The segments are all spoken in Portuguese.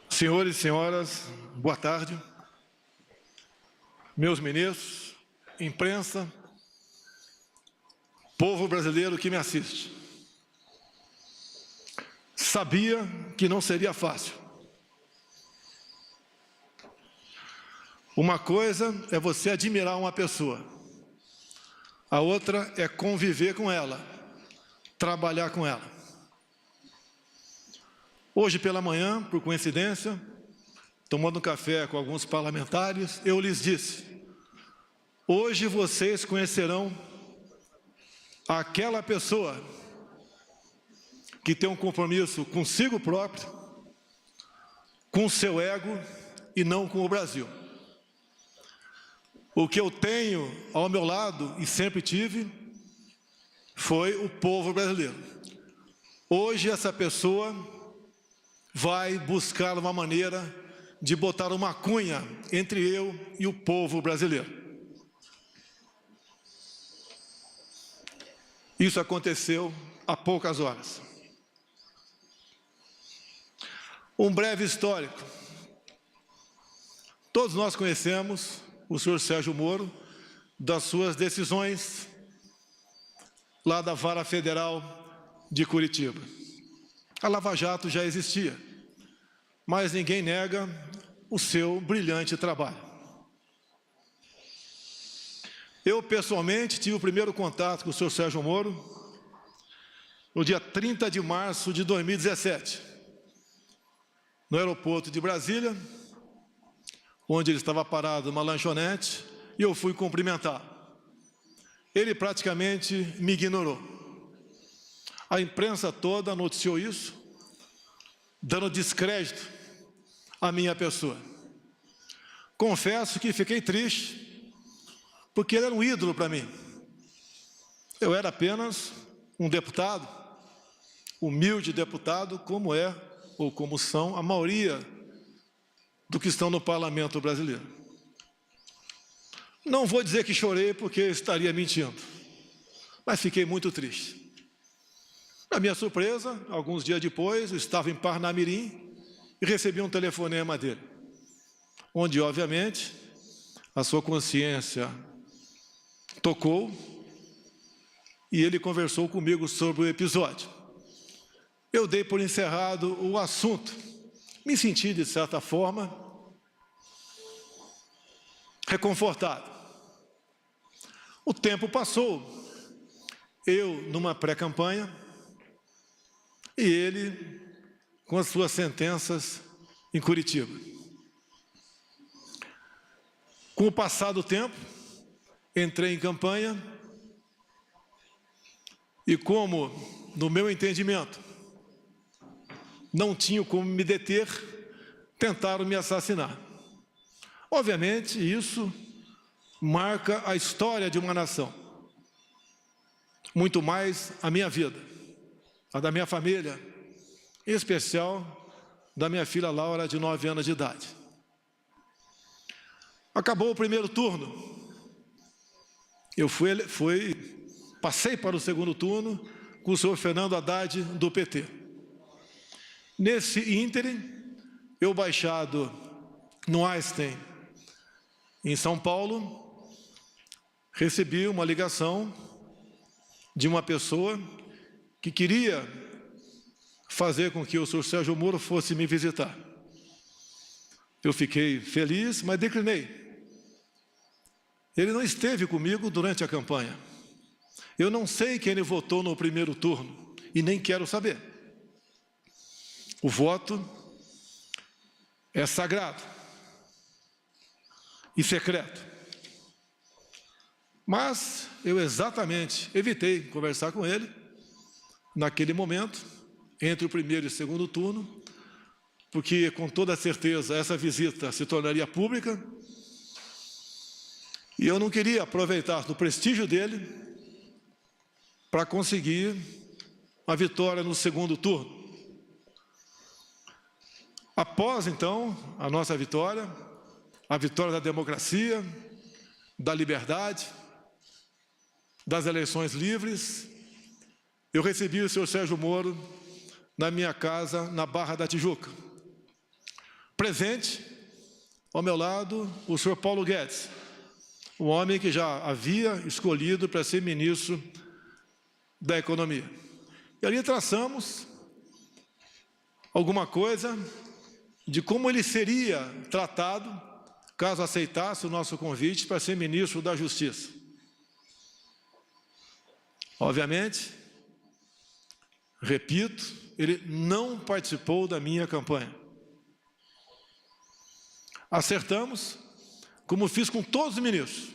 Senhores e senhoras, boa tarde. Meus ministros, imprensa, povo brasileiro que me assiste. Sabia que não seria fácil. Uma coisa é você admirar uma pessoa, a outra é conviver com ela, trabalhar com ela. Hoje pela manhã, por coincidência, tomando café com alguns parlamentares, eu lhes disse: hoje vocês conhecerão aquela pessoa que tem um compromisso consigo próprio, com o seu ego e não com o Brasil. O que eu tenho ao meu lado, e sempre tive, foi o povo brasileiro. Hoje essa pessoa vai buscar uma maneira de botar uma cunha entre eu e o povo brasileiro. Isso aconteceu há poucas horas. Um breve histórico. Todos nós conhecemos o senhor Sérgio Moro, das suas decisões lá da Vara Federal de Curitiba. A Lava Jato já existia, mas ninguém nega o seu brilhante trabalho. Eu, pessoalmente, tive o primeiro contato com o senhor Sérgio Moro no dia 30 de março de 2017, no aeroporto de Brasília, onde ele estava parado numa lanchonete, e eu fui cumprimentar. Ele praticamente me ignorou. A imprensa toda noticiou isso, dando descrédito à minha pessoa. Confesso que fiquei triste, porque ele era um ídolo para mim. Eu era apenas um deputado, humilde deputado, como é, ou como são, a maioria do que estão no parlamento brasileiro. Não vou dizer que chorei, porque estaria mentindo, mas fiquei muito triste. Na minha surpresa, alguns dias depois, eu estava em Parnamirim e recebi um telefonema dele, onde, obviamente, a sua consciência tocou e ele conversou comigo sobre o episódio. Eu dei por encerrado o assunto. Me senti, de certa forma, reconfortado. O tempo passou, eu numa pré-campanha e ele com as suas sentenças em Curitiba. Com o passar do tempo, entrei em campanha e, como, no meu entendimento, não tinha como me deter, tentaram me assassinar. Obviamente, isso marca a história de uma nação, muito mais a minha vida, a da minha família, em especial da minha filha Laura, de 9 anos de idade. Acabou o primeiro turno, eu passei para o segundo turno com o senhor Fernando Haddad, do PT. Nesse ínterim, eu baixado no Einstein, em São Paulo, recebi uma ligação de uma pessoa que queria fazer com que o senhor Sérgio Moro fosse me visitar. Eu fiquei feliz, mas declinei. Ele não esteve comigo durante a campanha. Eu não sei quem ele votou no primeiro turno e nem quero saber. O voto é sagrado e secreto. Mas eu exatamente evitei conversar com ele naquele momento, entre o primeiro e o segundo turno, porque com toda certeza essa visita se tornaria pública e eu não queria aproveitar do prestígio dele para conseguir a vitória no segundo turno. Após, então, a nossa vitória, a vitória da democracia, da liberdade, das eleições livres, eu recebi o senhor Sérgio Moro na minha casa, na Barra da Tijuca. presente, ao meu lado, o senhor Paulo Guedes, o homem que já havia escolhido para ser ministro da Economia. E ali traçamos alguma coisa de como ele seria tratado caso aceitasse o nosso convite para ser ministro da Justiça. Obviamente, repito, ele não participou da minha campanha. Acertamos, como fiz com todos os ministros,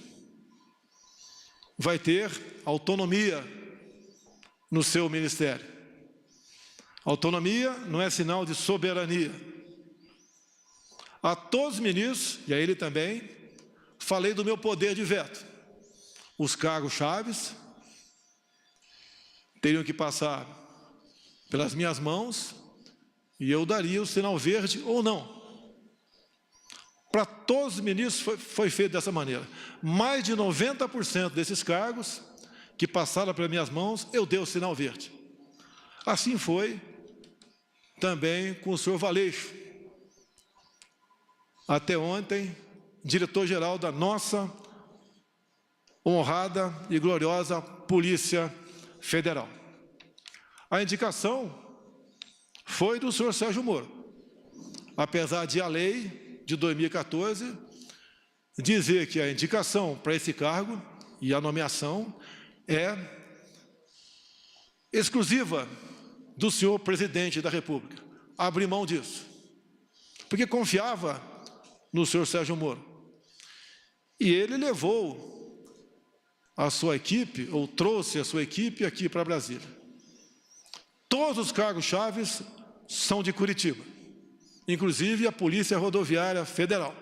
vai ter autonomia no seu ministério. Autonomia não é sinal de soberania. A todos os ministros, e a ele também, falei do meu poder de veto. Os cargos chaves teriam que passar pelas minhas mãos e eu daria o sinal verde ou não. Para todos os ministros foi feito dessa maneira. Mais de 90% desses cargos que passaram pelas minhas mãos, eu dei o sinal verde. Assim foi também com o senhor Valeixo, até ontem, diretor-geral da nossa honrada e gloriosa Polícia Federal. A indicação foi do senhor Sérgio Moro, apesar de a lei de 2014 dizer que a indicação para esse cargo e a nomeação é exclusiva do senhor presidente da República. Abri mão disso, porque confiava no senhor Sérgio Moro. E ele levou a sua equipe, ou trouxe a sua equipe aqui para Brasília. Todos os cargos chaves são de Curitiba, inclusive a Polícia Rodoviária Federal.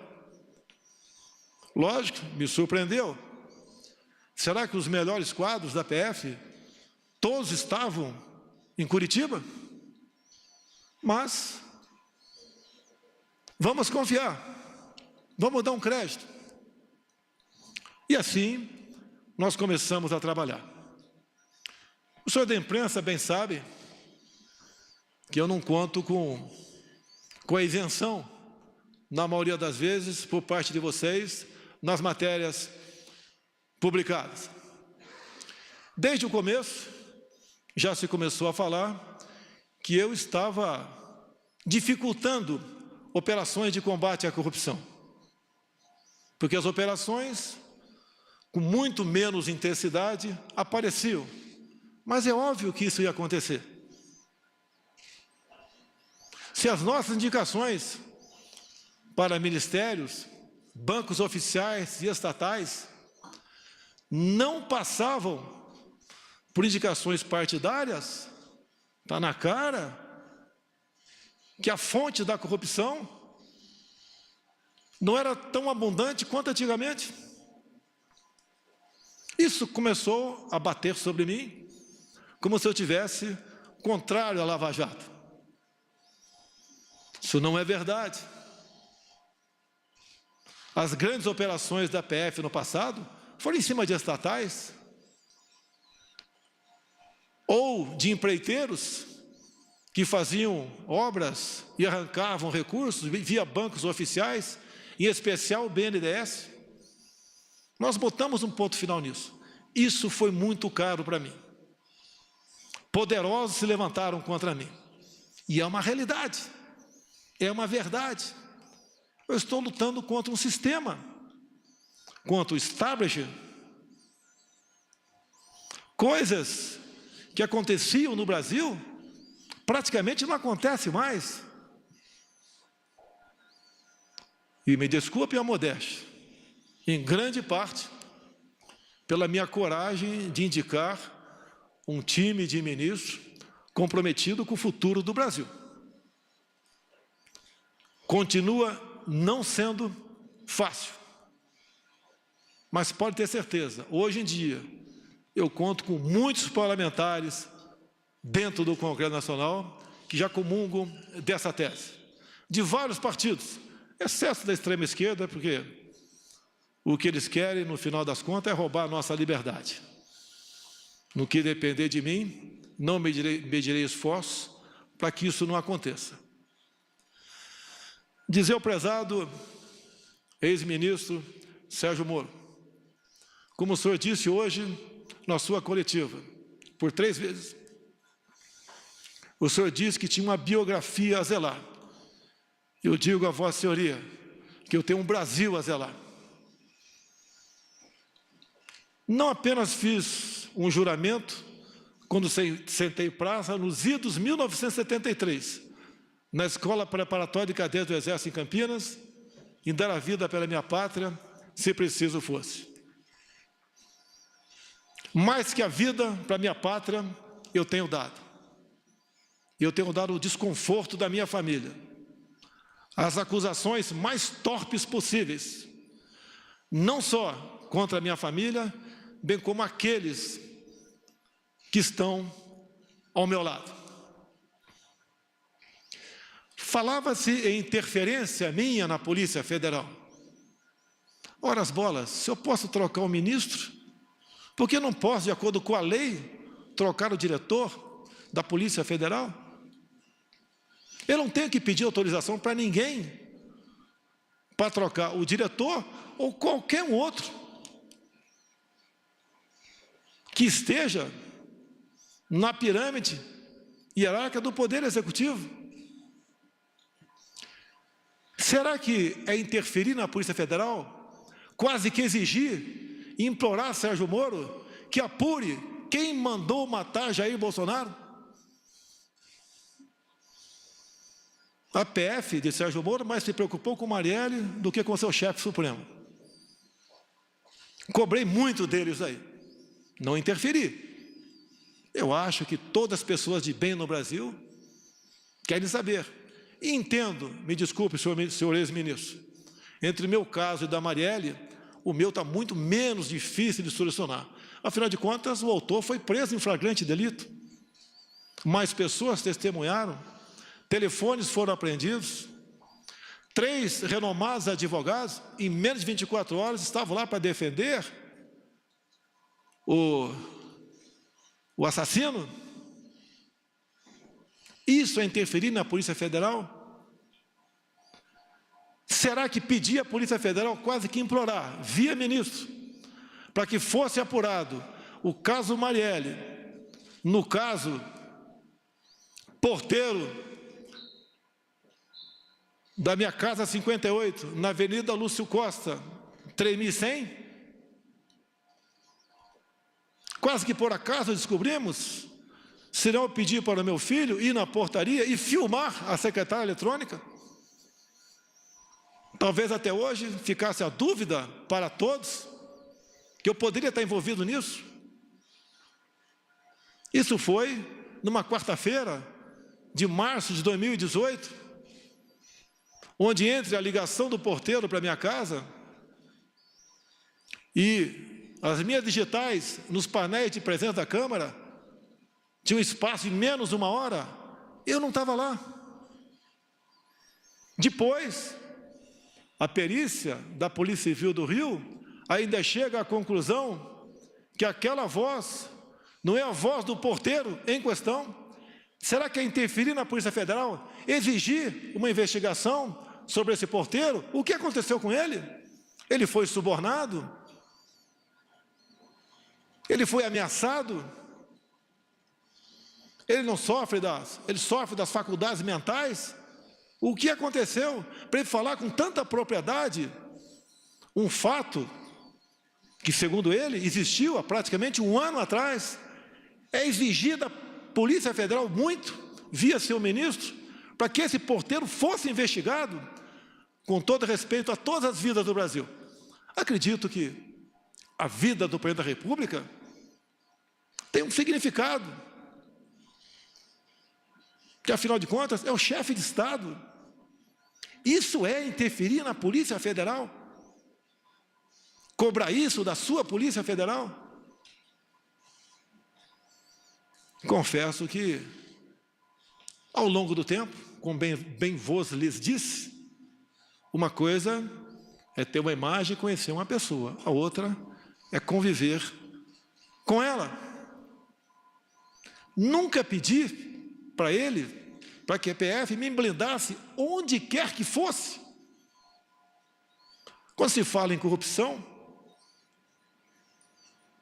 Lógico, me surpreendeu. Será que os melhores quadros da PF, todos estavam em Curitiba? Mas vamos confiar. Vamos dar um crédito. E assim, nós começamos a trabalhar. O senhor da imprensa bem sabe que eu não conto com a isenção, na maioria das vezes, por parte de vocês, nas matérias publicadas. Desde o começo, já se começou a falar que eu estava dificultando operações de combate à corrupção. Porque as operações, com muito menos intensidade, apareciam. Mas é óbvio que isso ia acontecer. Se as nossas indicações para ministérios, bancos oficiais e estatais não passavam por indicações partidárias, está na cara que a fonte da corrupção não era tão abundante quanto antigamente. Isso começou a bater sobre mim, como se eu tivesse contrário à Lava Jato. Isso não é verdade. As grandes operações da PF no passado foram em cima de estatais ou de empreiteiros que faziam obras e arrancavam recursos via bancos oficiais, em especial o BNDES. Nós botamos um ponto final nisso. Isso foi muito caro para mim. Poderosos se levantaram contra mim. E é uma realidade. É uma verdade. Eu estou lutando contra um sistema, contra o establishment. Coisas que aconteciam no Brasil, praticamente não acontecem mais. E me desculpe a modéstia, em grande parte, pela minha coragem de indicar um time de ministros comprometido com o futuro do Brasil. Continua não sendo fácil, mas pode ter certeza, hoje em dia, eu conto com muitos parlamentares dentro do Congresso Nacional que já comungam dessa tese, de vários partidos, exceto da extrema esquerda, porque o que eles querem, no final das contas, é roubar a nossa liberdade. No que depender de mim, não medirei esforços para que isso não aconteça. dizer ao prezado ex-ministro Sérgio Moro, como o senhor disse hoje na sua coletiva, por 3 vezes, o senhor disse que tinha uma biografia a zelar. Eu digo a Vossa Senhoria que eu tenho um Brasil a zelar. Não apenas fiz um juramento, quando sentei praça, nos idos 1973, na Escola Preparatória de Cadetes do Exército em Campinas, em dar a vida pela minha pátria, se preciso fosse. Mais que a vida para a minha pátria, eu tenho dado. Eu tenho dado o desconforto da minha família, as acusações mais torpes possíveis, não só contra a minha família, bem como aqueles que estão ao meu lado. Falava-se em interferência minha na Polícia Federal. Ora as bolas, se eu posso trocar o ministro, por que não posso, de acordo com a lei, trocar o diretor da Polícia Federal? Eu não tenho que pedir autorização para ninguém para trocar o diretor ou qualquer um outro que esteja na pirâmide hierárquica do Poder Executivo. Será que é interferir na Polícia Federal, quase que exigir, implorar Sérgio Moro que apure quem mandou matar Jair Bolsonaro? A PF de Sérgio Moro mais se preocupou com Marielle do que com seu chefe supremo. Cobrei muito deles aí. Não interferi. Eu acho que todas as pessoas de bem no Brasil querem saber. E entendo, me desculpe, senhor ex-ministro, entre o meu caso e da Marielle, o meu está muito menos difícil de solucionar. Afinal de contas, o autor foi preso em flagrante delito. Mais pessoas testemunharam. Telefones foram apreendidos, 3 renomados advogados, em menos de 24 horas, estavam lá para defender o assassino. Isso é interferir na Polícia Federal? Será que pedir à Polícia Federal, quase que implorar, via ministro, para que fosse apurado o caso Marielle, no caso Porteiro, da minha casa 58, na Avenida Lúcio Costa, 3100? Quase que por acaso descobrimos, se não eu pedir para o meu filho ir na portaria e filmar a secretária eletrônica. Talvez até hoje ficasse a dúvida para todos que eu poderia estar envolvido nisso. Isso foi numa quarta-feira de março de 2018, onde entre a ligação do porteiro para a minha casa e as minhas digitais nos painéis de presença da Câmara, tinha um espaço de menos de 1 hora, eu não estava lá. Depois, a perícia da Polícia Civil do Rio ainda chega à conclusão que aquela voz não é a voz do porteiro em questão. Será que é interferir na Polícia Federal, exigir uma investigação sobre esse porteiro? O que aconteceu com ele? Ele foi subornado? Ele foi ameaçado? Ele não sofre ele sofre das faculdades mentais? O que aconteceu para ele falar com tanta propriedade um fato que, segundo ele, existiu há praticamente 1 ano atrás? É exigir da Polícia Federal muito, via seu ministro, para que esse porteiro fosse investigado, com todo respeito a todas as vidas do Brasil. Acredito que a vida do Presidente da República tem um significado, que afinal de contas é o chefe de Estado. Isso é interferir na Polícia Federal? Cobrar isso da sua Polícia Federal? Confesso que, ao longo do tempo, como bem vos lhes disse, uma coisa é ter uma imagem e conhecer uma pessoa, a outra é conviver com ela. Nunca pedi para ele para que a PF me blindasse onde quer que fosse. Quando se fala em corrupção,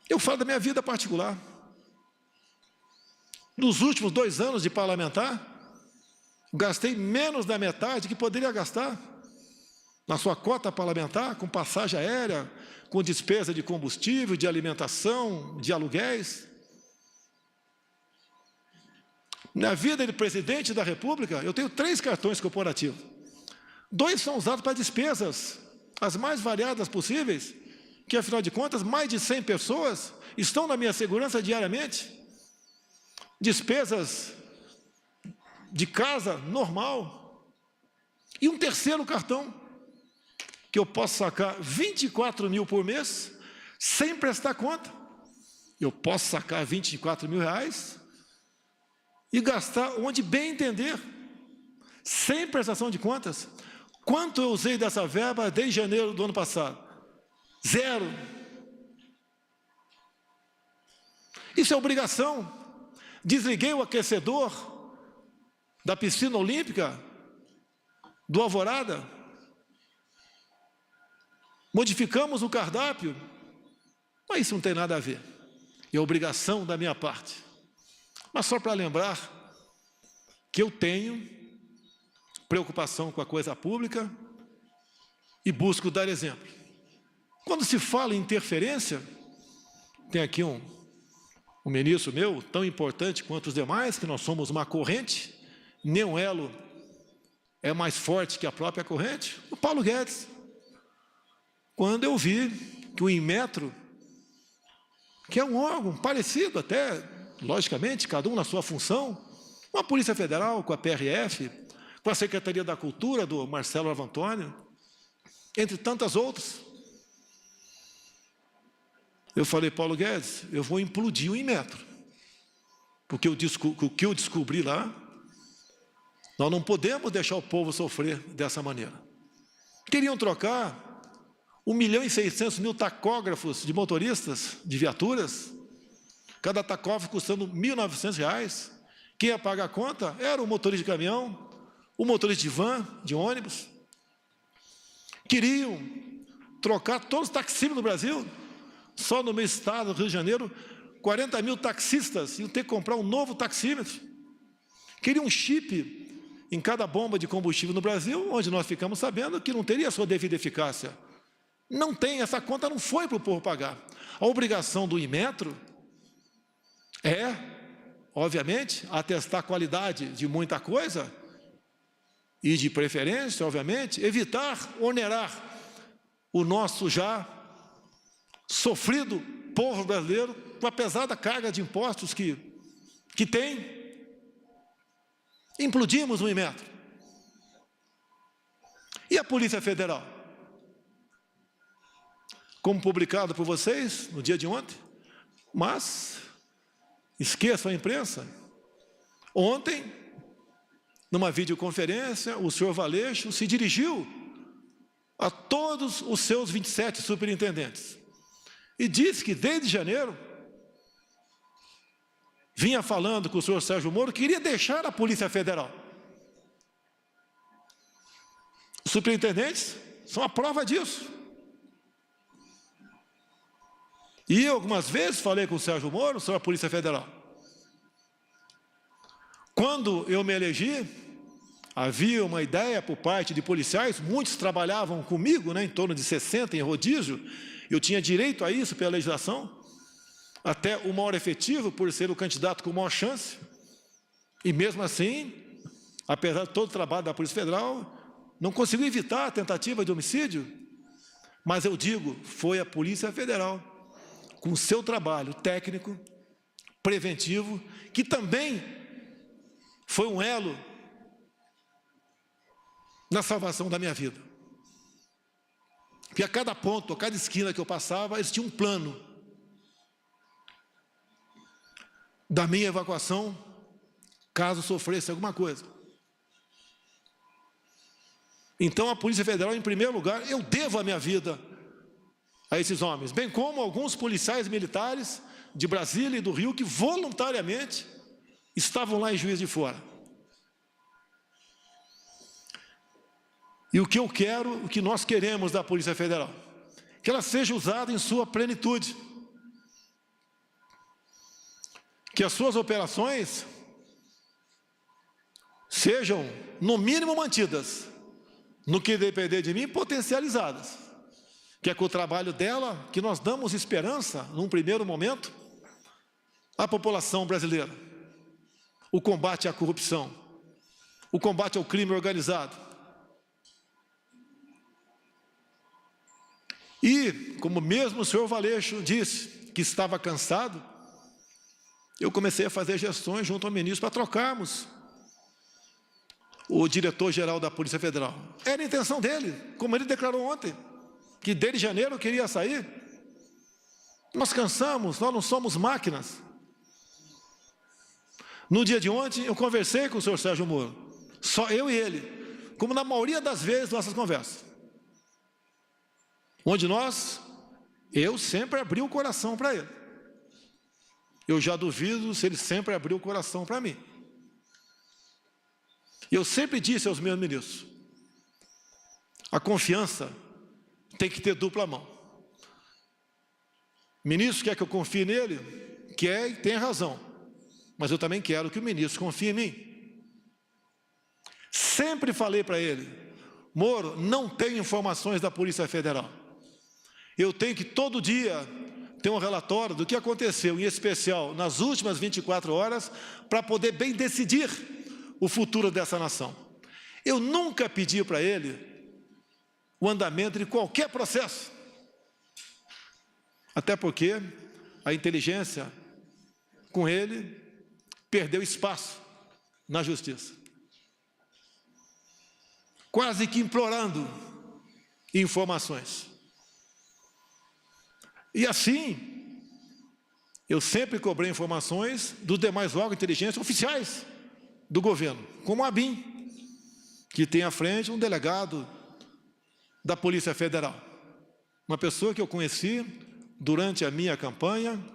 eu falo da minha vida particular. Nos últimos 2 anos de parlamentar, gastei menos da metade que poderia gastar na sua cota parlamentar, com passagem aérea, com despesa de combustível, de alimentação, de aluguéis. Na vida de presidente da República, eu tenho 3 cartões corporativos. 2 são usados para despesas, as mais variadas possíveis, que, afinal de contas, mais de 100 pessoas estão na minha segurança diariamente. Despesas de casa normal. E um 3º cartão, que eu posso sacar 24 mil por mês, sem prestar conta. Eu posso sacar 24 mil reais e gastar onde bem entender, sem prestação de contas. Quanto eu usei dessa verba desde janeiro do ano passado? 0. Isso é obrigação. Desliguei o aquecedor da piscina olímpica do Alvorada. Modificamos o cardápio. Mas isso não tem nada a ver. É obrigação da minha parte. Mas só para lembrar que eu tenho preocupação com a coisa pública e busco dar exemplo. Quando se fala em interferência, tem aqui um ministro meu, tão importante quanto os demais, que nós somos uma corrente, nenhum elo é mais forte que a própria corrente, o Paulo Guedes. Quando eu vi que o Inmetro, que é um órgão parecido até, logicamente, cada um na sua função, com a Polícia Federal, com a PRF, com a Secretaria da Cultura, do Marcelo Arvantônio, entre tantas outras. Eu falei, Paulo Guedes, eu vou implodir o Inmetro, porque o que eu descobri lá, nós não podemos deixar o povo sofrer dessa maneira. Queriam trocar 1.600.000 tacógrafos de motoristas, de viaturas, cada tacógrafo custando R$ 1.900. Quem ia pagar a conta era o motorista de caminhão, o motorista de van, de ônibus. Queriam trocar todos os taxímetros do Brasil. Só no meu estado, Rio de Janeiro, 40 mil taxistas iam ter que comprar um novo taxímetro. Queriam um chip em cada bomba de combustível no Brasil, onde nós ficamos sabendo que não teria a sua devida eficácia. Não tem, essa conta não foi para o povo pagar. A obrigação do Inmetro é, obviamente, atestar a qualidade de muita coisa e, de preferência, obviamente, evitar onerar o nosso já sofrido povo brasileiro com a pesada carga de impostos que tem. Implodimos o Inmetro. E a Polícia Federal? Como publicado por vocês no dia de ontem, mas esqueçam a imprensa. Ontem, numa videoconferência, o senhor Valeixo se dirigiu a todos os seus 27 superintendentes e disse que desde janeiro vinha falando com o senhor Sérgio Moro, queria deixar a Polícia Federal. Os superintendentes são a prova disso. E eu, algumas vezes, falei com o Sérgio Moro sobre a Polícia Federal. Quando eu me elegi, havia uma ideia por parte de policiais, muitos trabalhavam comigo, em torno de 60 em rodízio, eu tinha direito a isso pela legislação, até o maior efetivo, por ser o candidato com maior chance, e mesmo assim, apesar de todo o trabalho da Polícia Federal, não conseguiu evitar a tentativa de homicídio, mas eu digo, foi a Polícia Federal, com o seu trabalho técnico, preventivo, que também foi um elo na salvação da minha vida. Porque a cada ponto, a cada esquina que eu passava, eles tinham um plano da minha evacuação, caso sofresse alguma coisa. Então, a Polícia Federal, em primeiro lugar, eu devo a minha vida a esses homens, bem como alguns policiais militares de Brasília e do Rio, que voluntariamente estavam lá em Juiz de Fora. E o que eu quero, o que nós queremos da Polícia Federal, que ela seja usada em sua plenitude, que as suas operações sejam, no mínimo, mantidas, no que depender de mim, potencializadas, que é com o trabalho dela que nós damos esperança, num primeiro momento, à população brasileira. O combate à corrupção, o combate ao crime organizado. E, como mesmo o senhor Valeixo disse que estava cansado, eu comecei a fazer gestões junto ao ministro para trocarmos o diretor-geral da Polícia Federal. Era a intenção dele, como ele declarou ontem, que desde janeiro queria sair. Nós cansamos, nós não somos máquinas. No dia de ontem, eu conversei com o senhor Sérgio Moro, só eu e ele, como na maioria das vezes nossas conversas, onde eu sempre abri o coração para ele. Eu já duvido se ele sempre abriu o coração para mim. Eu sempre disse aos meus ministros, a confiança tem que ter dupla mão. O ministro quer que eu confie nele? Quer e tem razão. Mas eu também quero que o ministro confie em mim. Sempre falei para ele, Moro, não tenho informações da Polícia Federal. Eu tenho que todo dia ter um relatório do que aconteceu, em especial nas últimas 24 horas, para poder bem decidir o futuro dessa nação. Eu nunca pedi para ele o andamento de qualquer processo. Até porque a inteligência, com ele, perdeu espaço na justiça. Quase que implorando informações. E assim, eu sempre cobrei informações dos demais órgãos de inteligência oficiais do governo, como a ABIN, que tem à frente um delegado da Polícia Federal. Uma pessoa que eu conheci durante a minha campanha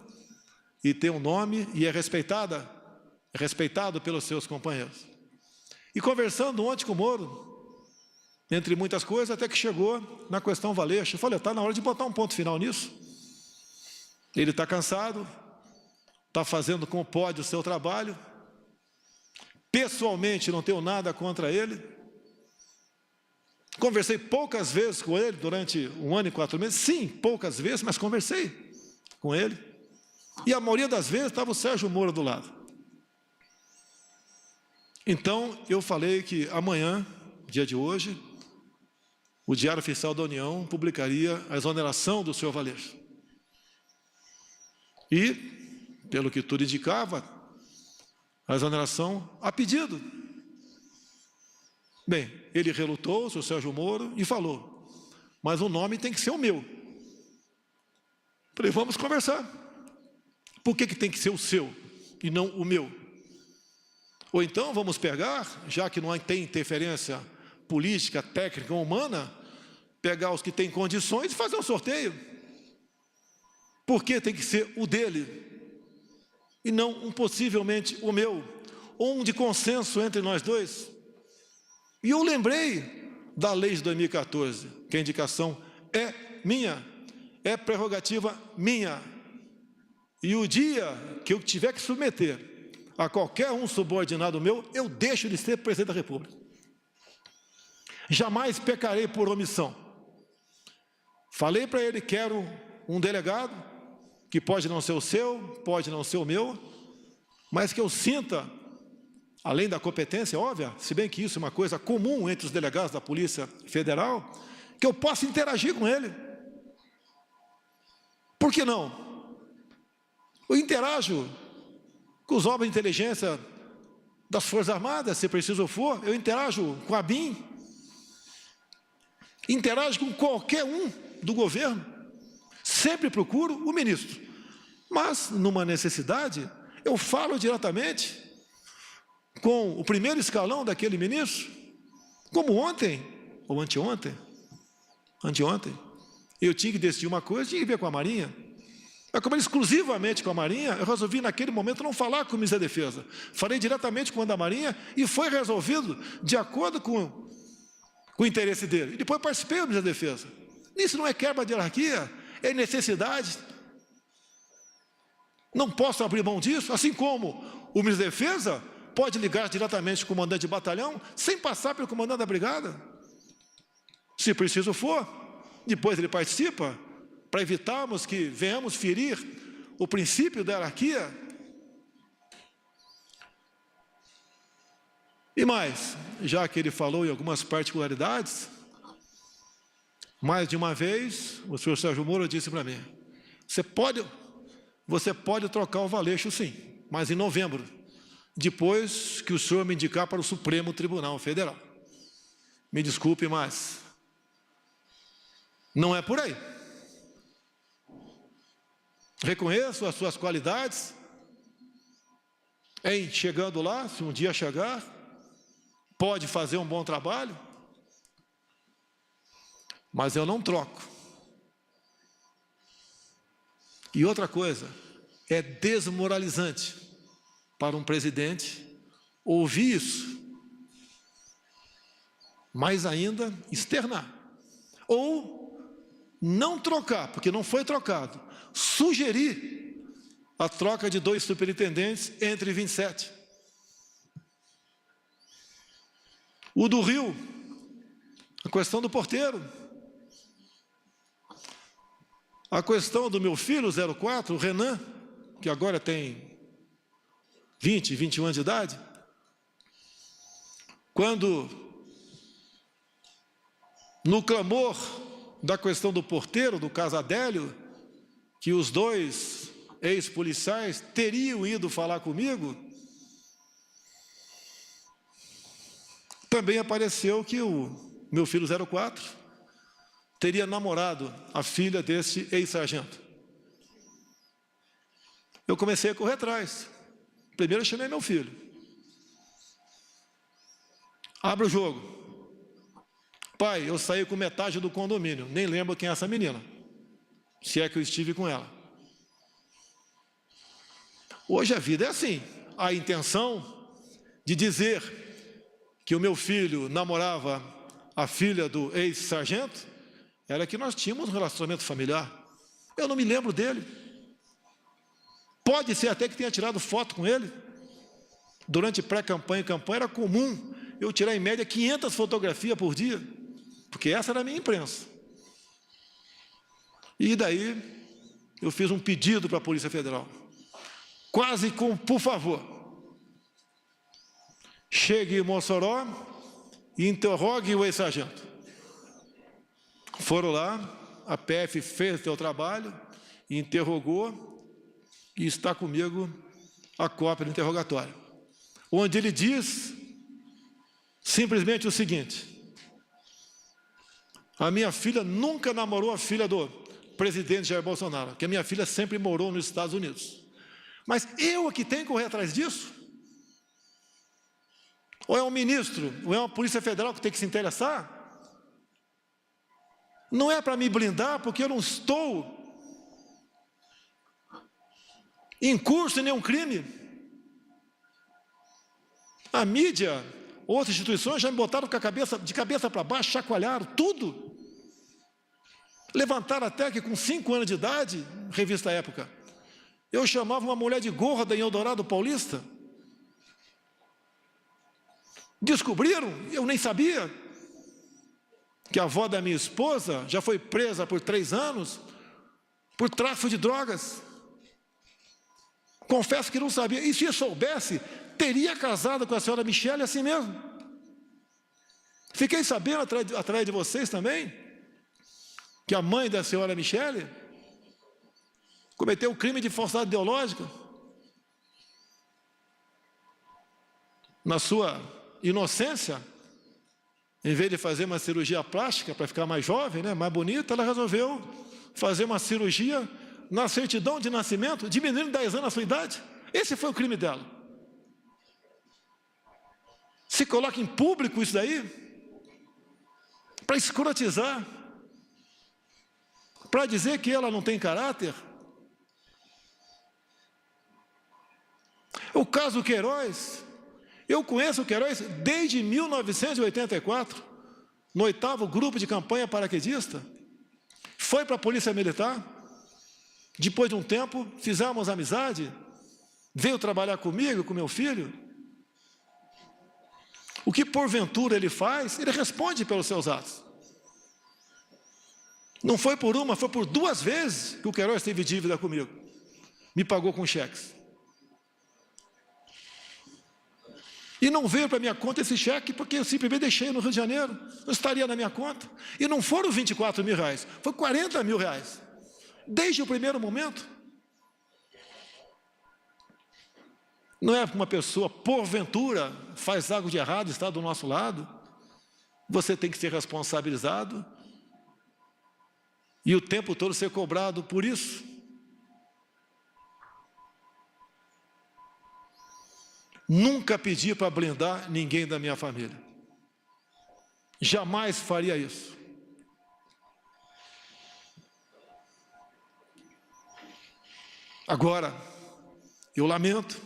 e tem um nome e é respeitado pelos seus companheiros. E conversando ontem com o Moro, entre muitas coisas, até que chegou na questão Valeixo. Eu falei, está na hora de botar um ponto final nisso. Ele está cansado, está fazendo como pode o seu trabalho. Pessoalmente, não tenho nada contra ele. Conversei poucas vezes com ele durante 1 ano e 4 meses. Sim, poucas vezes, mas conversei com ele. E a maioria das vezes estava o Sérgio Moro do lado. Então, eu falei que amanhã, dia de hoje, o Diário Oficial da União publicaria a exoneração do senhor Valeixo. E, pelo que tudo indicava, a exoneração a pedido. Bem, ele relutou, o senhor Sérgio Moro, e falou, mas o nome tem que ser o meu. Falei, vamos conversar. Por que tem que ser o seu e não o meu? Ou então vamos pegar, já que não tem interferência política, técnica ou humana, pegar os que têm condições e fazer um sorteio. Por que tem que ser o dele e não possivelmente o meu, ou um de consenso entre nós dois? E eu lembrei da lei de 2014, que a indicação é minha, é prerrogativa minha. E o dia que eu tiver que submeter a qualquer um subordinado meu, eu deixo de ser presidente da República. Jamais pecarei por omissão. Falei para ele, quero um delegado, que pode não ser o seu, pode não ser o meu, mas que eu sinta, além da competência óbvia, se bem que isso é uma coisa comum entre os delegados da Polícia Federal, que eu possa interagir com ele. Por que não? Eu interajo com os órgãos de inteligência das Forças Armadas, se preciso for, eu interajo com a ABIN, interajo com qualquer um do governo, sempre procuro o ministro, mas numa necessidade, eu falo diretamente com o primeiro escalão daquele ministro, como ontem, ou anteontem, eu tinha que decidir uma coisa, tinha que ver com a Marinha. Mas como exclusivamente com a Marinha, eu resolvi naquele momento não falar com o ministro da Defesa. Falei diretamente com o da Marinha e foi resolvido de acordo com com o interesse dele. E depois participei do Ministério da Defesa. Isso não é quebra de hierarquia, é necessidade. Não posso abrir mão disso, assim como o Ministério da Defesa pode ligar diretamente com o comandante de batalhão, sem passar pelo comandante da brigada. Se preciso for, depois ele participa, para evitarmos que venhamos ferir o princípio da hierarquia. E mais, já que ele falou em algumas particularidades, mais de uma vez, o senhor Sérgio Moro disse para mim, você pode trocar o Valeixo sim, mas em novembro, depois que o senhor me indicar para o Supremo Tribunal Federal. Me desculpe, mas não é por aí. Reconheço as suas qualidades em chegando lá, se um dia chegar, pode fazer um bom trabalho, mas eu não troco. E outra coisa, é desmoralizante para um presidente ouvir isso, mais ainda externar, ou não trocar, porque não foi trocado, sugerir a troca de 2 superintendentes entre 27. O do Rio, a questão do porteiro, a questão do meu filho, 04, o Renan, que agora tem 20, 21 anos de idade, quando, no clamor da questão do porteiro, do caso Adélio, que os 2 ex-policiais teriam ido falar comigo, também apareceu que o meu filho 04 teria namorado a filha desse ex-sargento. Eu comecei a correr atrás. Primeiro eu chamei meu filho. Abre o jogo. Pai, eu saí com metade do condomínio, nem lembro quem é essa menina, se é que eu estive com ela. Hoje a vida é assim. A intenção de dizer que o meu filho namorava a filha do ex-sargento era que nós tínhamos um relacionamento familiar. Eu não me lembro dele. Pode ser até que tenha tirado foto com ele. Durante pré-campanha e campanha era comum eu tirar em média 500 fotografias por dia, porque essa era a minha imprensa. E daí eu fiz um pedido para a Polícia Federal, quase com, por favor, chegue em Mossoró e interrogue o ex-sargento. Foram lá, a PF fez o seu trabalho, interrogou, e está comigo a cópia do interrogatório, onde ele diz simplesmente o seguinte: a minha filha nunca namorou a filha do presidente Jair Bolsonaro, que a minha filha sempre morou nos Estados Unidos. Mas eu aqui tenho que correr atrás disso? Ou é um ministro, ou é uma Polícia Federal que tem que se interessar? Não é para me blindar, porque eu não estou em curso em nenhum crime. A mídia, outras instituições já me botaram de cabeça para baixo, chacoalharam tudo. Levantaram até que com 5 anos de idade, revista Época, eu chamava uma mulher de gorda em Eldorado Paulista. Descobriram, eu nem sabia, que a avó da minha esposa já foi presa por 3 anos por tráfico de drogas. Confesso que não sabia. E se eu soubesse, teria casado com a senhora Michele assim mesmo. Fiquei sabendo, através de vocês também, que a mãe da senhora Michele cometeu um crime de falsidade ideológica. Na sua inocência, em vez de fazer uma cirurgia plástica para ficar mais jovem, né, mais bonita, ela resolveu fazer uma cirurgia na certidão de nascimento, diminuindo 10 anos a sua idade. Esse foi o crime dela. Se coloca em público isso daí, para escrotizar, para dizer que ela não tem caráter. O caso Queiroz, eu conheço o Queiroz desde 1984, no 8º grupo de campanha paraquedista, foi para a Polícia Militar, depois de um tempo, fizemos amizade, veio trabalhar comigo, com meu filho. O que porventura ele faz, ele responde pelos seus atos. Não foi por uma, foi por 2 vezes que o Queiroz teve dívida comigo. Me pagou com cheques. E não veio para minha conta esse cheque, porque eu simplesmente deixei no Rio de Janeiro. Não estaria na minha conta. E não foram 24 mil reais, foi 40 mil reais. Desde o primeiro momento. Não é uma pessoa, porventura, faz algo de errado, está do nosso lado. Você tem que ser responsabilizado. E o tempo todo ser cobrado por isso. Nunca pedi para blindar ninguém da minha família. Jamais faria isso. Agora, eu lamento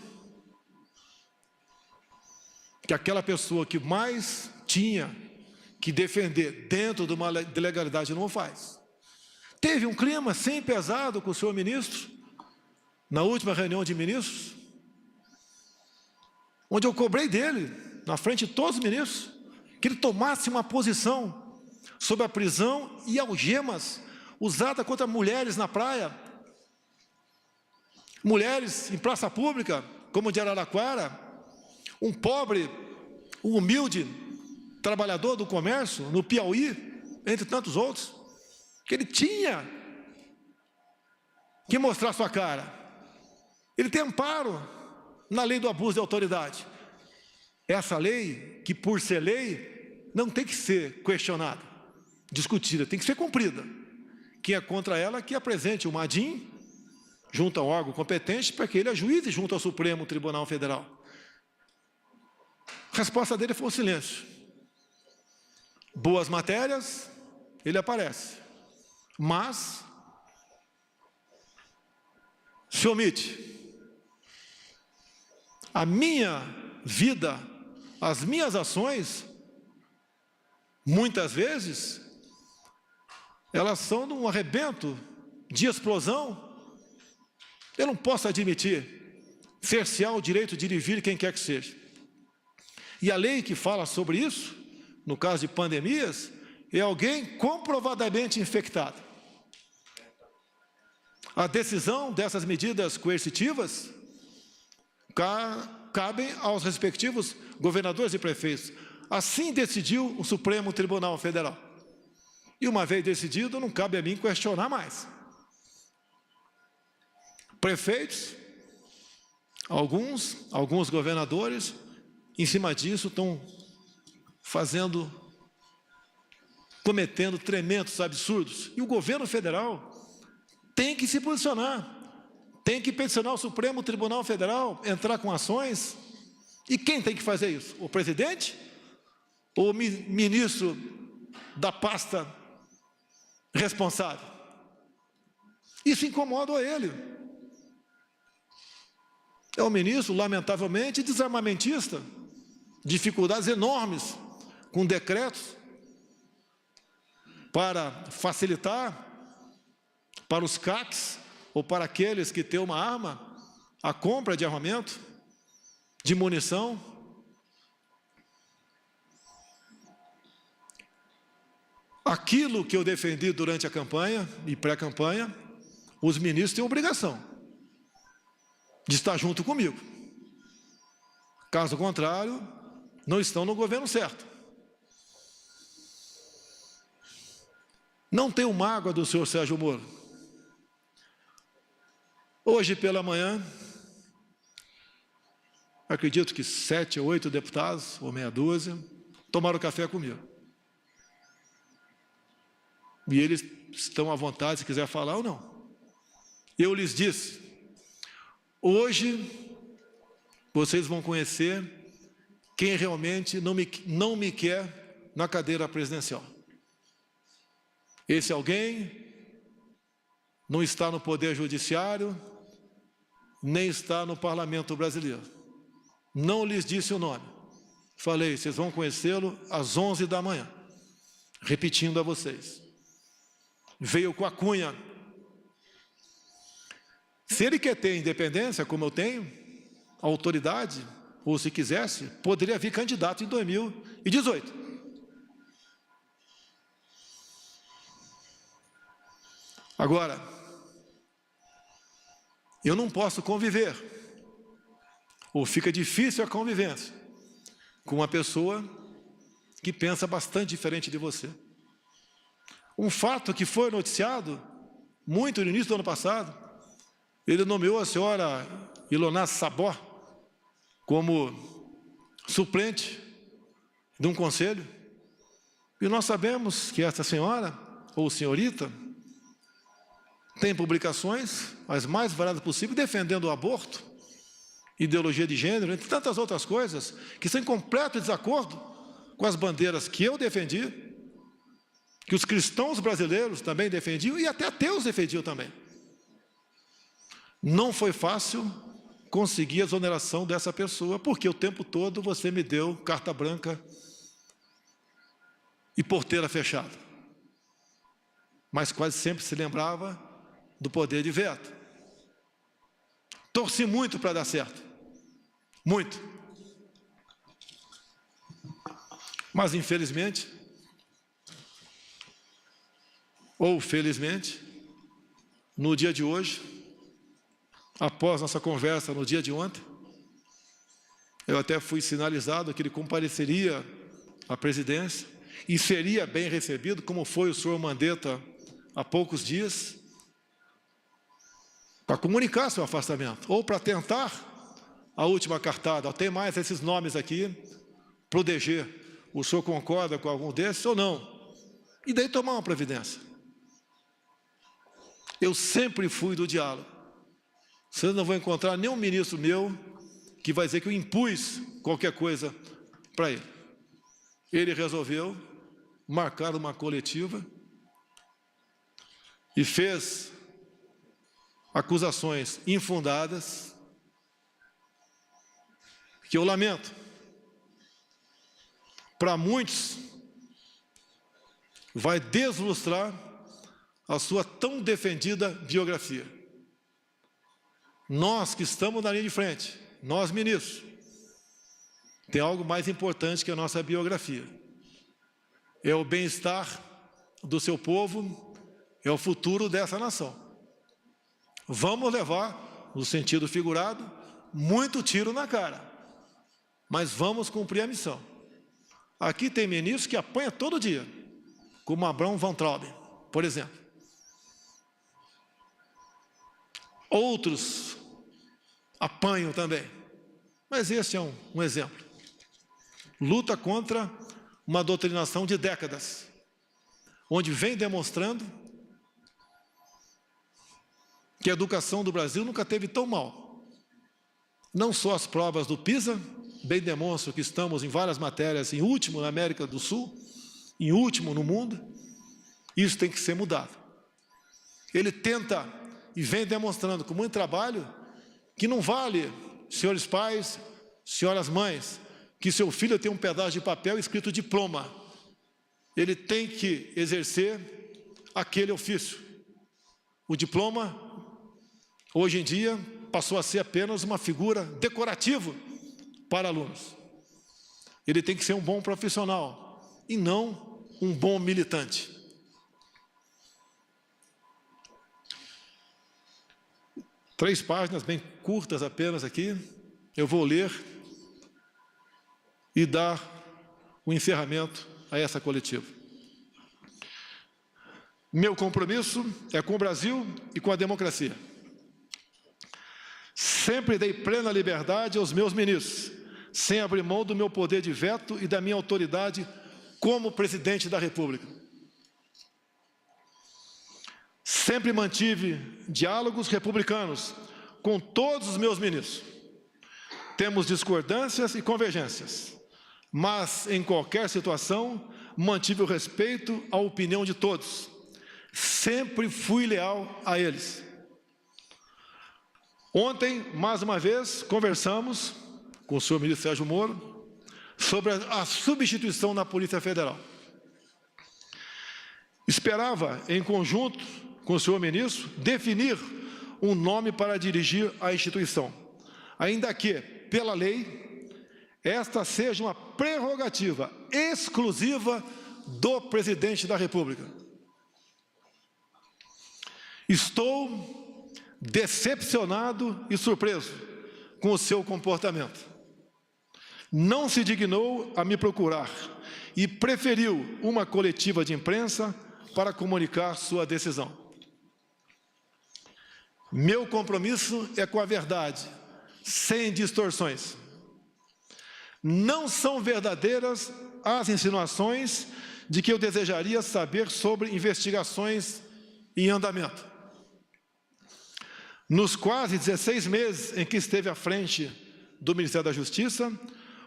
que aquela pessoa que mais tinha que defender dentro de uma legalidade não o faz. Teve um clima sim pesado com o senhor ministro, na última reunião de ministros, onde eu cobrei dele, na frente de todos os ministros, que ele tomasse uma posição sobre a prisão e algemas usada contra mulheres na praia, mulheres em praça pública, como de Araraquara, um pobre, um humilde trabalhador do comércio, no Piauí, entre tantos outros, que ele tinha que mostrar sua cara. Ele tem amparo na lei do abuso de autoridade. Essa lei, que por ser lei, não tem que ser questionada, discutida, tem que ser cumprida. Quem é contra ela, que apresente uma ADIM junto ao órgão competente, para que ele ajuize junto ao Supremo Tribunal Federal. A resposta dele foi o silêncio. Boas matérias, ele aparece, mas se omite. A minha vida, as minhas ações, muitas vezes, elas são de um arrebento, de explosão. Eu não posso admitir cercear o direito de ir e vir quem quer que seja. E a lei que fala sobre isso, no caso de pandemias, é alguém comprovadamente infectado. A decisão dessas medidas coercitivas cabem aos respectivos governadores e prefeitos. Assim decidiu o Supremo Tribunal Federal. E uma vez decidido, não cabe a mim questionar mais. Prefeitos, alguns governadores, em cima disso, estão cometendo tremendos absurdos. E o governo federal tem que se posicionar, tem que peticionar o Supremo Tribunal Federal, entrar com ações. E quem tem que fazer isso? O presidente? Ou o ministro da pasta responsável? Isso incomoda ele. É o ministro, lamentavelmente, desarmamentista, dificuldades enormes com decretos para facilitar para os CACs ou para aqueles que têm uma arma, a compra de armamento, de munição. Aquilo que eu defendi durante a campanha e pré-campanha, os ministros têm obrigação de estar junto comigo. Caso contrário, não estão no governo certo. Não tenho mágoa do senhor Sérgio Moro. Hoje pela manhã, acredito que 7 ou 8 deputados, ou meia dúzia, tomaram café comigo. E eles estão à vontade, se quiser falar ou não. Eu lhes disse, hoje vocês vão conhecer quem realmente não me quer na cadeira presidencial. Esse alguém não está no Poder Judiciário, nem está no Parlamento Brasileiro. Não lhes disse o nome. Falei, vocês vão conhecê-lo às 11 da manhã. repetindo a vocês, veio com a cunha. Se ele quer ter independência, como eu tenho, autoridade, ou se quisesse, poderia vir candidato em 2018. Agora, eu não posso conviver, ou fica difícil a convivência, com uma pessoa que pensa bastante diferente de você. Um fato que foi noticiado muito no início do ano passado, ele nomeou a senhora Ilona Sabó como suplente de um conselho, e nós sabemos que essa senhora, ou senhorita, tem publicações, as mais variadas possíveis, defendendo o aborto, ideologia de gênero, entre tantas outras coisas, que estão em completo desacordo com as bandeiras que eu defendi, que os cristãos brasileiros também defendiam, e até ateus defendiam também. Não foi fácil conseguir a exoneração dessa pessoa, porque o tempo todo você me deu carta branca e porteira fechada. Mas quase sempre se lembrava do poder de veto. Torci muito para dar certo. Muito. Mas, infelizmente, ou felizmente, no dia de hoje, após nossa conversa no dia de ontem, eu até fui sinalizado que ele compareceria à presidência e seria bem recebido, como foi o senhor Mandetta há poucos dias, para comunicar seu afastamento, ou para tentar a última cartada. Tem mais esses nomes aqui para o DG. O senhor concorda com algum desses ou não? E daí tomar uma providência. Eu sempre fui do diálogo. Vocês não vão encontrar nenhum ministro meu que vai dizer que eu impus qualquer coisa para ele. Ele resolveu marcar uma coletiva e fez acusações infundadas, que eu lamento. Para muitos, vai deslustrar a sua tão defendida biografia. Nós que estamos na linha de frente, nós ministros, tem algo mais importante que a nossa biografia. É o bem-estar do seu povo, é o futuro dessa nação. Vamos levar, no sentido figurado, muito tiro na cara, mas vamos cumprir a missão. Aqui tem ministros que apanham todo dia, como Abraham Van Trauben, por exemplo. Outros apanham também, mas esse é um exemplo. Luta contra uma doutrinação de décadas, onde vem demonstrando que a educação do Brasil nunca teve tão mal. Não só as provas do PISA, bem demonstram que estamos em várias matérias em último na América do Sul, em último no mundo. Isso tem que ser mudado. Ele tenta e vem demonstrando com muito trabalho que não vale, senhores pais, senhoras mães, que seu filho tem um pedaço de papel escrito diploma. Ele tem que exercer aquele ofício. O diploma, hoje em dia, passou a ser apenas uma figura decorativa para alunos. Ele tem que ser um bom profissional e não um bom militante. Três páginas bem curtas apenas aqui, eu vou ler e dar o encerramento a essa coletiva. Meu compromisso é com o Brasil e com a democracia. Sempre dei plena liberdade aos meus ministros, sem abrir mão do meu poder de veto e da minha autoridade como presidente da República. Sempre mantive diálogos republicanos com todos os meus ministros. Temos discordâncias e convergências, mas em qualquer situação mantive o respeito à opinião de todos. Sempre fui leal a eles. Ontem, mais uma vez, conversamos com o senhor ministro Sérgio Moro sobre a substituição na Polícia Federal. Esperava, em conjunto com o senhor ministro, definir um nome para dirigir a instituição, ainda que, pela lei, esta seja uma prerrogativa exclusiva do presidente da República. Estou decepcionado e surpreso com o seu comportamento. Não se dignou a me procurar e preferiu uma coletiva de imprensa para comunicar sua decisão. Meu compromisso é com a verdade, sem distorções. Não são verdadeiras as insinuações de que eu desejaria saber sobre investigações em andamento. Nos quase 16 meses em que esteve à frente do Ministério da Justiça,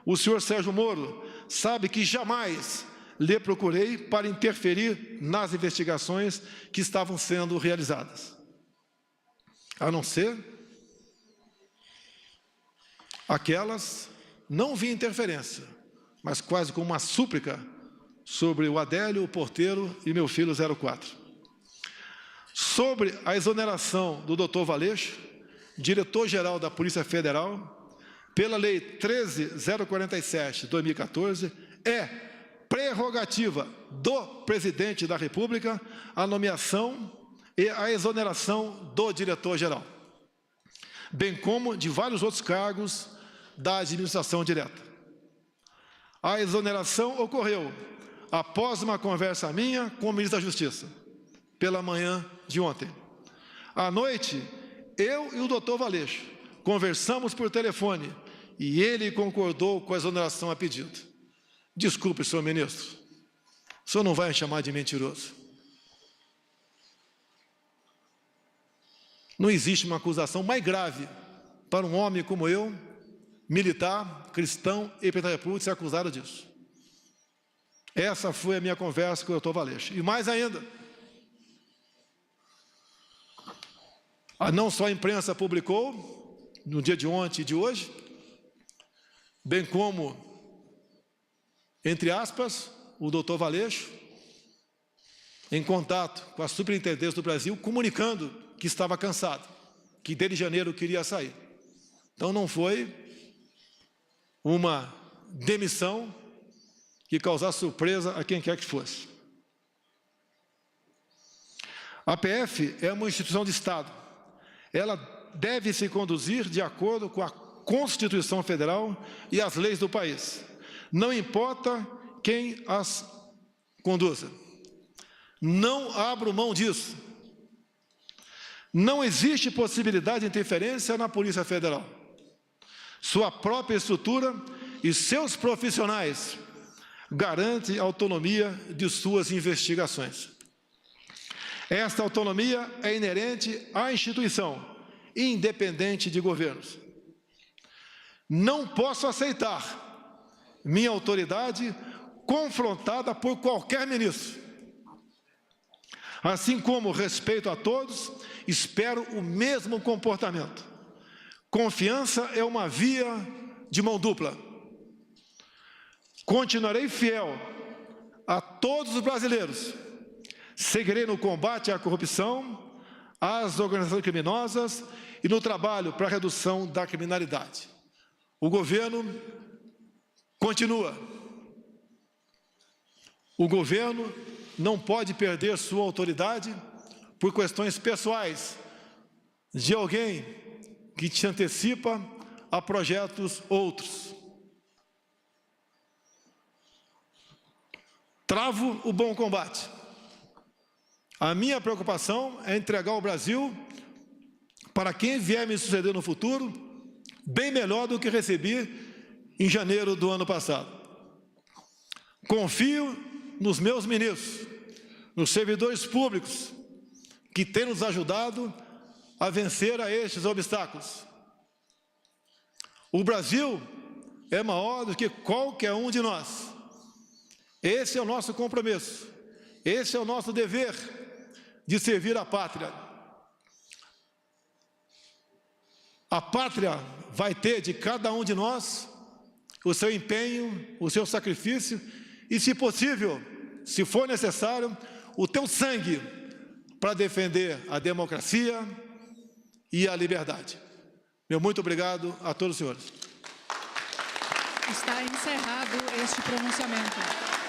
o senhor Sérgio Moro sabe que jamais lhe procurei para interferir nas investigações que estavam sendo realizadas. A não ser aquelas, não vi interferência, mas quase como uma súplica sobre o Adélio, o porteiro e meu filho 04. Sobre a exoneração do Dr. Valeixo, diretor-geral da Polícia Federal, pela Lei 13.047, de 2014, é prerrogativa do Presidente da República a nomeação e a exoneração do diretor-geral, bem como de vários outros cargos da administração direta. A exoneração ocorreu após uma conversa minha com o ministro da Justiça, pela manhã de ontem. À noite, eu e o doutor Valeixo conversamos por telefone e ele concordou com a exoneração a pedido. Desculpe, senhor ministro, o senhor não vai me chamar de mentiroso. Não existe uma acusação mais grave para um homem como eu, militar, cristão e presidente da República, ser acusado disso. Essa foi a minha conversa com o doutor Valeixo. E mais ainda, não só a imprensa publicou, no dia de ontem e de hoje, bem como, entre aspas, o doutor Valeixo, em contato com a Superintendência do Brasil, comunicando que estava cansado, que desde janeiro queria sair. Então não foi uma demissão que causasse surpresa a quem quer que fosse. A PF é uma instituição de Estado. Ela deve se conduzir de acordo com a Constituição Federal e as leis do país. Não importa quem as conduza. Não abro mão disso. Não existe possibilidade de interferência na Polícia Federal. Sua própria estrutura e seus profissionais garantem a autonomia de suas investigações. Esta autonomia é inerente à instituição, independente de governos. Não posso aceitar minha autoridade confrontada por qualquer ministro. Assim como respeito a todos, espero o mesmo comportamento. Confiança é uma via de mão dupla. Continuarei fiel a todos os brasileiros. Seguirei no combate à corrupção, às organizações criminosas e no trabalho para a redução da criminalidade. O governo continua. O governo não pode perder sua autoridade por questões pessoais de alguém que se antecipa a projetos outros. Travo o bom combate. A minha preocupação é entregar o Brasil para quem vier me suceder no futuro, bem melhor do que recebi em janeiro do ano passado. Confio nos meus ministros, nos servidores públicos, que têm nos ajudado a vencer a estes obstáculos. O Brasil é maior do que qualquer um de nós. Esse é o nosso compromisso, esse é o nosso dever de servir a pátria. A pátria vai ter de cada um de nós o seu empenho, o seu sacrifício e, se possível, se for necessário, o teu sangue para defender a democracia e a liberdade. Meu muito obrigado a todos os senhores. Está encerrado este pronunciamento.